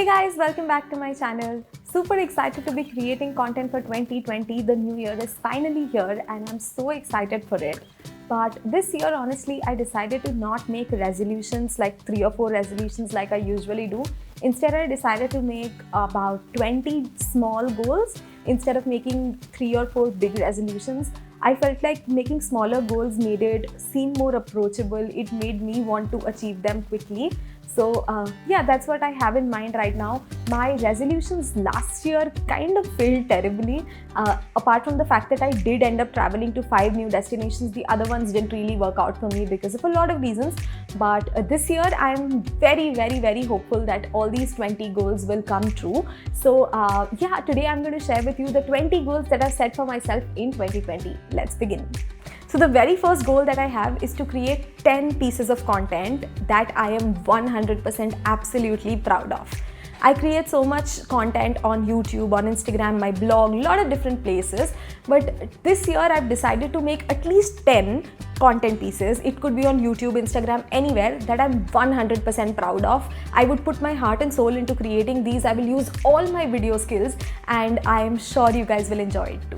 Hey guys, welcome back to my channel. Super excited to be creating content for 2020. The new year is finally here and I'm so excited for it. But this year, honestly, I decided to not make resolutions like 3 or 4 resolutions like I usually do. Instead, I decided to make about 20 small goals instead of making 3 or 4 big resolutions. I felt like making smaller goals made it seem more approachable. It made me want to achieve them quickly. So yeah, that's what I have in mind right now. My resolutions last year kind of failed terribly. Apart from the fact that I did end up traveling to 5 new destinations, the other ones didn't really work out for me because of a lot of reasons. But this year, I'm very hopeful that all these 20 goals will come true. So yeah, today I'm going to share with you the 20 goals that I've set for myself in 2020. Let's begin. So the very first goal that I have is to create 10 pieces of content that I am 100% absolutely proud of. I create so much content on YouTube, on Instagram, my blog, a lot of different places. But this year I've decided to make at least 10 content pieces. It could be on YouTube, Instagram, anywhere that I'm 100% proud of. I would put my heart and soul into creating these. I will use all my video skills and I am sure you guys will enjoy it too.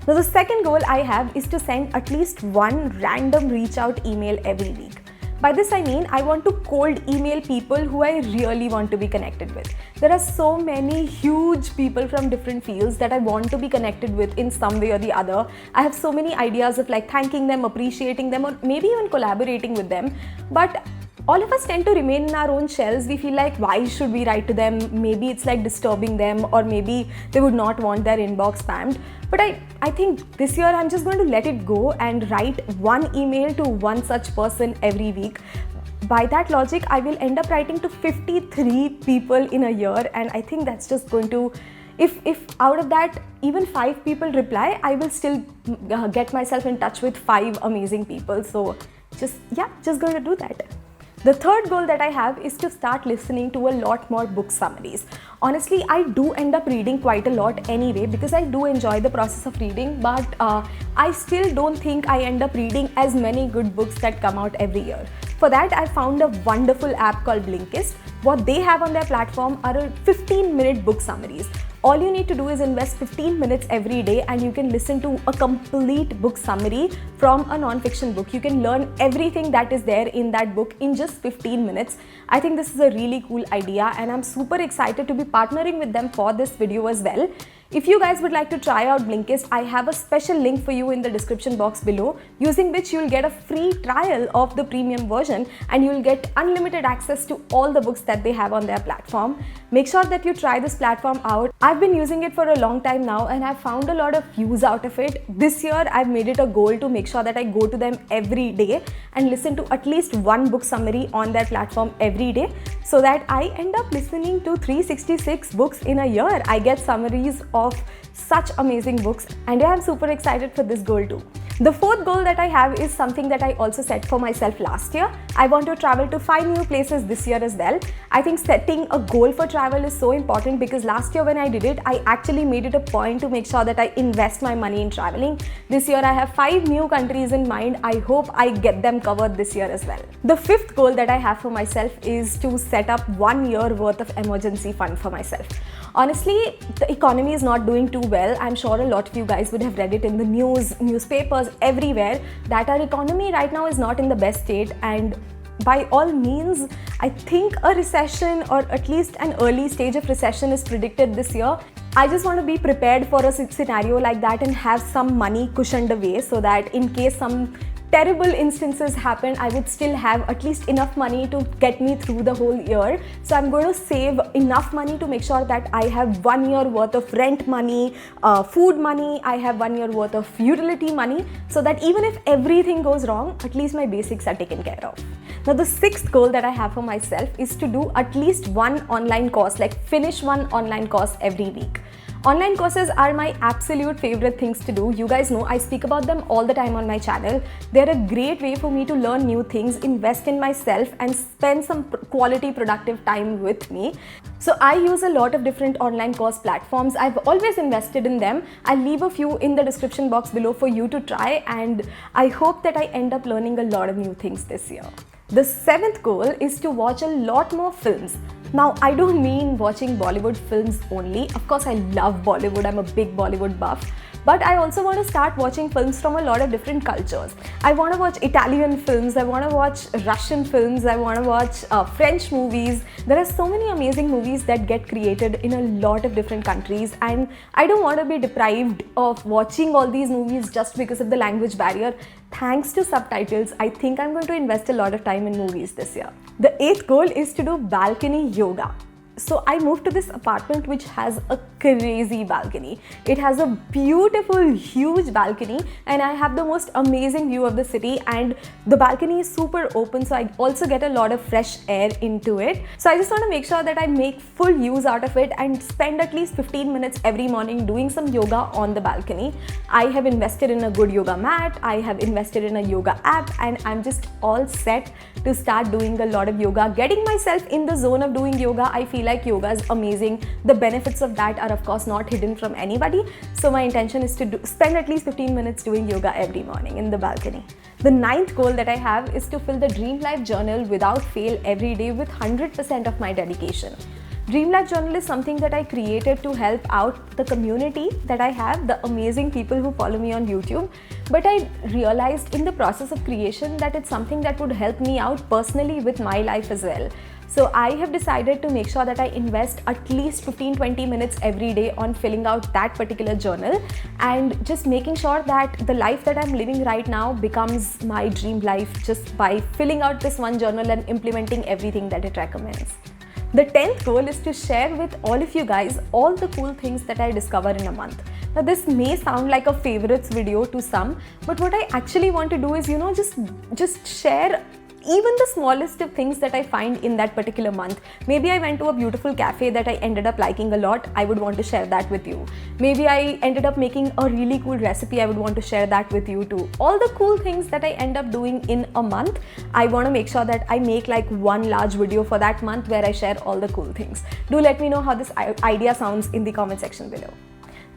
Now the second goal I have is to send at least one random reach out email every week. By this I mean I want to cold email people who I really want to be connected with. There are so many huge people from different fields that I want to be connected with in some way or the other. I have so many ideas of like thanking them, appreciating them, or maybe even collaborating with them. But all of us tend to remain in our own shells. We feel like, why should we write to them? Maybe it's like disturbing them, or maybe they would not want their inbox spammed. But I think this year I'm just going to let it go and write one email to one such person every week. By that logic, I will end up writing to 53 people in a year, and I think that's just going to, if out of that even 5 people reply, I will still get myself in touch with 5 amazing people. So just going to do that. The third goal that I have is to start listening to a lot more book summaries. Honestly, I do end up reading quite a lot anyway because I do enjoy the process of reading, but I still don't think I end up reading as many good books that come out every year. For that, I found a wonderful app called Blinkist. What they have on their platform are 15-minute book summaries. All you need to do is invest 15 minutes every day and you can listen to a complete book summary from a non-fiction book. You can learn everything that is there in that book in just 15 minutes. I think this is a really cool idea and I'm super excited to be partnering with them for this video as well. If you guys would like to try out Blinkist, I have a special link for you in the description box below, using which you'll get a free trial of the premium version and you'll get unlimited access to all the books that they have on their platform. Make sure that you try this platform out. I've been using it for a long time now and I've found a lot of use out of it. This year, I've made it a goal to make sure that I go to them every day and listen to at least one book summary on their platform every day, so that I end up listening to 366 books in a year. I get summaries of such amazing books and I'm super excited for this goal too. The fourth goal that I have is something that I also set for myself last year. I want to travel to 5 new places this year as well. I think setting a goal for travel is so important because last year when I did it, I actually made it a point to make sure that I invest my money in traveling. This year I have 5 new countries in mind. I hope I get them covered this year as well. The fifth goal that I have for myself is to set up 1 year worth of emergency fund for myself. Honestly, the economy is not doing too well. I'm sure a lot of you guys would have read it in the news, newspapers, everywhere that our economy right now is not in the best state, and by all means, I think a recession or at least an early stage of recession is predicted this year. I just want to be prepared for a scenario like that and have some money cushioned away so that in case some terrible instances happen, I would still have at least enough money to get me through the whole year. So I'm going to save enough money to make sure that I have 1 year worth of rent money, food money, I have 1 year worth of utility money, so that even if everything goes wrong, at least my basics are taken care of. Now the sixth goal that I have for myself is to do at least one online course, like finish one online course every week. Online courses are my absolute favorite things to do. You guys know I speak about them all the time on my channel. They're a great way for me to learn new things, invest in myself and spend some quality productive time with me. So I use a lot of different online course platforms. I've always invested in them. I'll leave a few in the description box below for you to try, and I hope that I end up learning a lot of new things this year. The seventh goal is to watch a lot more films. Now, I don't mean watching Bollywood films only. Of course, I love Bollywood. I'm a big Bollywood buff. But I also want to start watching films from a lot of different cultures. I want to watch Italian films, I want to watch Russian films, I want to watch French movies. There are so many amazing movies that get created in a lot of different countries, and I don't want to be deprived of watching all these movies just because of the language barrier. Thanks to subtitles, I think I'm going to invest a lot of time in movies this year. The 8th goal is to do balcony yoga. So I moved to this apartment which has a crazy balcony. It has a beautiful, huge balcony, and I have the most amazing view of the city, and the balcony is super open, so I also get a lot of fresh air into it. So I just want to make sure that I make full use out of it and spend at least 15 minutes every morning doing some yoga on the balcony. I have invested in a good yoga mat, I have invested in a yoga app, and I'm just all set to start doing a lot of yoga, getting myself in the zone of doing yoga. I feel like yoga is amazing. The benefits of that are of course not hidden from anybody. So my intention is to spend at least 15 minutes doing yoga every morning in the balcony. The 9th goal that I have is to fill the Dream Life Journal without fail every day with 100% of my dedication. Dream Life Journal is something that I created to help out the community that I have, the amazing people who follow me on YouTube. But I realized in the process of creation that it's something that would help me out personally with my life as well. So I have decided to make sure that I invest at least 15-20 minutes every day on filling out that particular journal and just making sure that the life that I'm living right now becomes my dream life just by filling out this one journal and implementing everything that it recommends. The 10th goal is to share with all of you guys all the cool things that I discover in a month. Now this may sound like a favorites video to some, but what I actually want to do is, just share even the smallest of things that I find in that particular month. Maybe I went to a beautiful cafe that I ended up liking a lot. I would want to share that with you. Maybe I ended up making a really cool recipe. I would want to share that with you too. All the cool things that I end up doing in a month, I want to make sure that I make like one large video for that month where I share all the cool things. Do let me know how this idea sounds in the comment section below.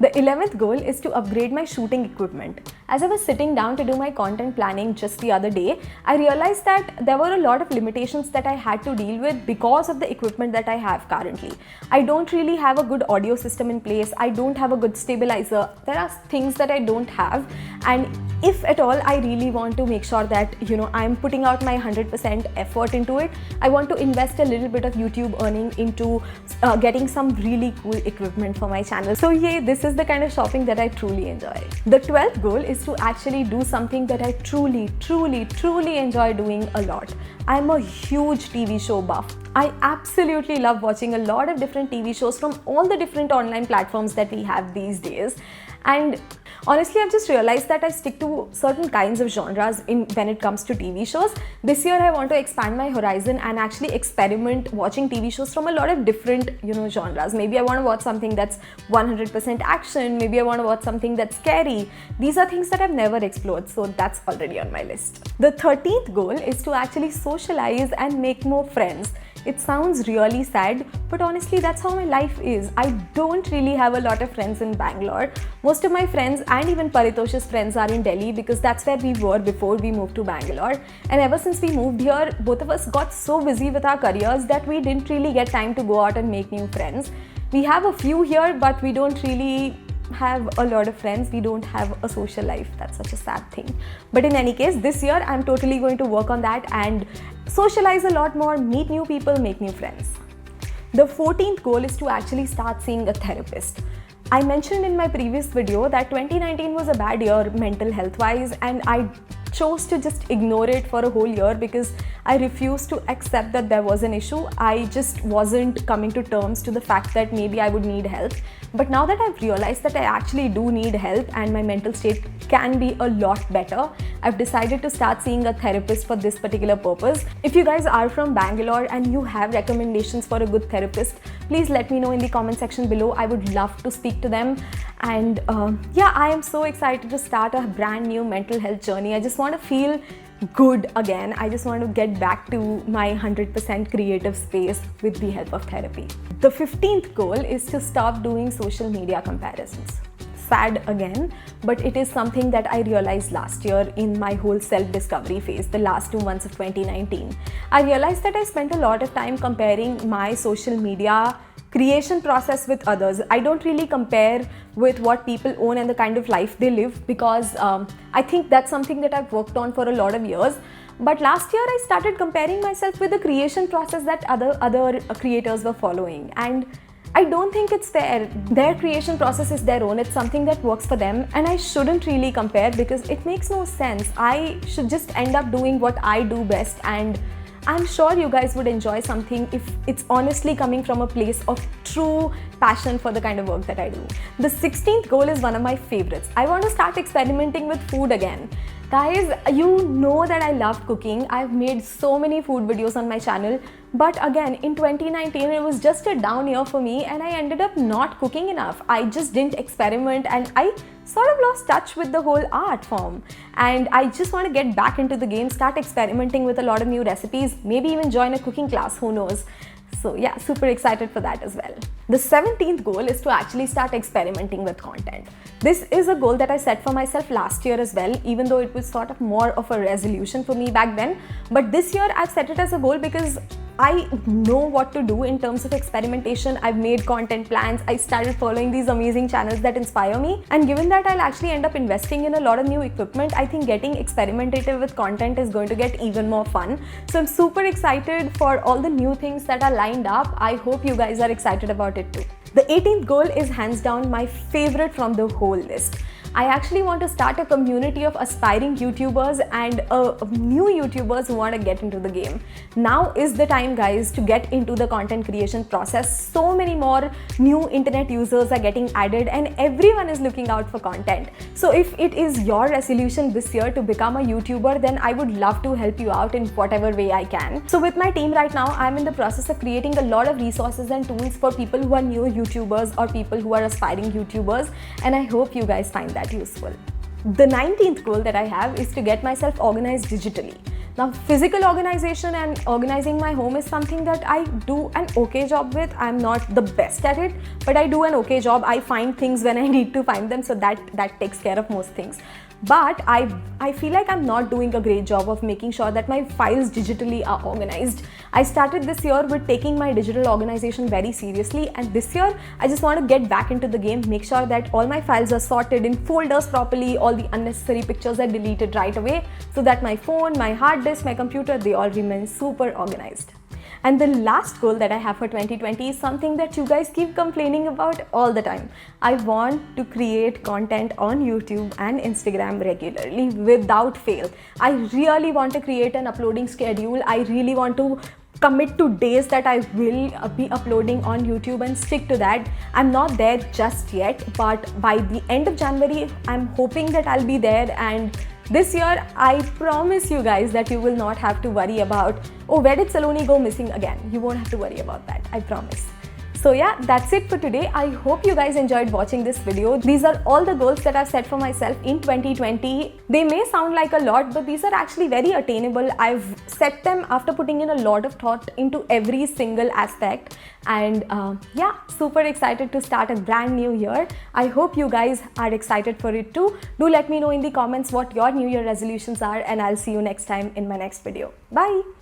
The 11th goal is to upgrade my shooting equipment. As I was sitting down to do my content planning just the other day, I realized that there were a lot of limitations that I had to deal with because of the equipment that I have currently. I don't really have a good audio system in place. I don't have a good stabilizer. There are things that I don't have, and if at all I really want to make sure that I'm putting out my 100% effort into it, I want to invest a little bit of YouTube earning into getting some really cool equipment for my channel. So yeah, this is the kind of shopping that I truly enjoy. The 12th goal is to actually do something that I truly enjoy doing a lot. I'm a huge TV show buff. I absolutely love watching a lot of different TV shows from all the different online platforms that we have these days. And honestly, I've just realized that I stick to certain kinds of genres when it comes to TV shows. This year, I want to expand my horizon and actually experiment watching TV shows from a lot of different, genres. Maybe I want to watch something that's 100% action. Maybe I want to watch something that's scary. These are things that I've never explored, so that's already on my list. The 13th goal is to actually socialize and make more friends. It sounds really sad, but honestly that's how my life is. I don't really have a lot of friends in Bangalore. Most of my friends and even Paritosh's friends are in Delhi because that's where we were before we moved to Bangalore. And ever since we moved here, both of us got so busy with our careers that we didn't really get time to go out and make new friends. We have a few here, but we don't really have a lot of friends. We don't have a social life. That's such a sad thing. But in any case, this year I'm totally going to work on that and socialize a lot more, meet new people, make new friends. The 14th goal is to actually start seeing a therapist. I mentioned in my previous video that 2019 was a bad year mental health wise, and I chose to just ignore it for a whole year because I refused to accept that there was an issue. I just wasn't coming to terms to the fact that maybe I would need help. But now that I've realized that I actually do need help and my mental state can be a lot better, I've decided to start seeing a therapist for this particular purpose. If you guys are from Bangalore and you have recommendations for a good therapist, please let me know in the comment section below. I would love to speak to them. And yeah, I am so excited to start a brand new mental health journey. I just want to feel good again. I just want to get back to my 100% creative space with the help of therapy. The 15th goal is to stop doing social media comparisons. fad again, but it is something that I realized last year in my whole self-discovery phase, the last 2 months of 2019. I realized that I spent a lot of time comparing my social media creation process with others. I don't really compare with what people own and the kind of life they live, because I think that's something that I've worked on for a lot of years. But last year I started comparing myself with the creation process that other creators were following, and I don't think it's fair. Their creation process is their own. It's something that works for them, and I shouldn't really compare because it makes no sense. I should just end up doing what I do best, and I'm sure you guys would enjoy something if it's honestly coming from a place of true passion for the kind of work that I do. The 16th goal is one of my favorites. I want to start experimenting with food again. Guys, you know that I love cooking. I've made so many food videos on my channel, but again, in 2019, it was just a down year for me and I ended up not cooking enough. I just didn't experiment and I sort of lost touch with the whole art form. And I just want to get back into the game, start experimenting with a lot of new recipes, maybe even join a cooking class, who knows. So yeah, super excited for that as well. The 17th goal is to actually start experimenting with content. This is a goal that I set for myself last year as well, even though it was sort of more of a resolution for me back then. But this year I've set it as a goal because I know what to do in terms of experimentation. I've made content plans. I started following these amazing channels that inspire me. And given that I'll actually end up investing in a lot of new equipment, I think getting experimentative with content is going to get even more fun. So I'm super excited for all the new things that are lined up. I hope you guys are excited about it too. The 18th goal is hands down my favorite from the whole list. I actually want to start a community of aspiring YouTubers and new YouTubers who want to get into the game. Now is the time, guys, to get into the content creation process. So many more new internet users are getting added and everyone is looking out for content. So if it is your resolution this year to become a YouTuber, then I would love to help you out in whatever way I can. So with my team right now, I'm in the process of creating a lot of resources and tools for people who are new YouTubers or people who are aspiring YouTubers, and I hope you guys find that useful. The 19th goal that I have is to get myself organized digitally. Now, physical organization and organizing my home is something that I do an okay job with. I'm not the best at it, but I do an okay job. I find things when I need to find them, so that takes care of most things. But I feel like I'm not doing a great job of making sure that my files digitally are organized. I started this year with taking my digital organization very seriously, and this year I just want to get back into the game, make sure that all my files are sorted in folders properly, all the unnecessary pictures are deleted right away, so that my phone, my hard disk, my computer, they all remain super organized. And the last goal that I have for 2020 is something that you guys keep complaining about all the time. I want to create content on YouTube and Instagram regularly without fail. I really want to create an uploading schedule. I really want to commit to days that I will be uploading on YouTube and stick to that. I'm not there just yet, but by the end of January, I'm hoping that I'll be there, and this year, I promise you guys that you will not have to worry about, oh, where did Saloni go missing again? You won't have to worry about that, I promise. So yeah, that's it for today. I hope you guys enjoyed watching this video. These are all the goals that I've set for myself in 2020. They may sound like a lot, but these are actually very attainable. I've set them after putting in a lot of thought into every single aspect. And yeah, super excited to start a brand new year. I hope you guys are excited for it too. Do let me know in the comments what your New Year resolutions are, and I'll see you next time in my next video. Bye!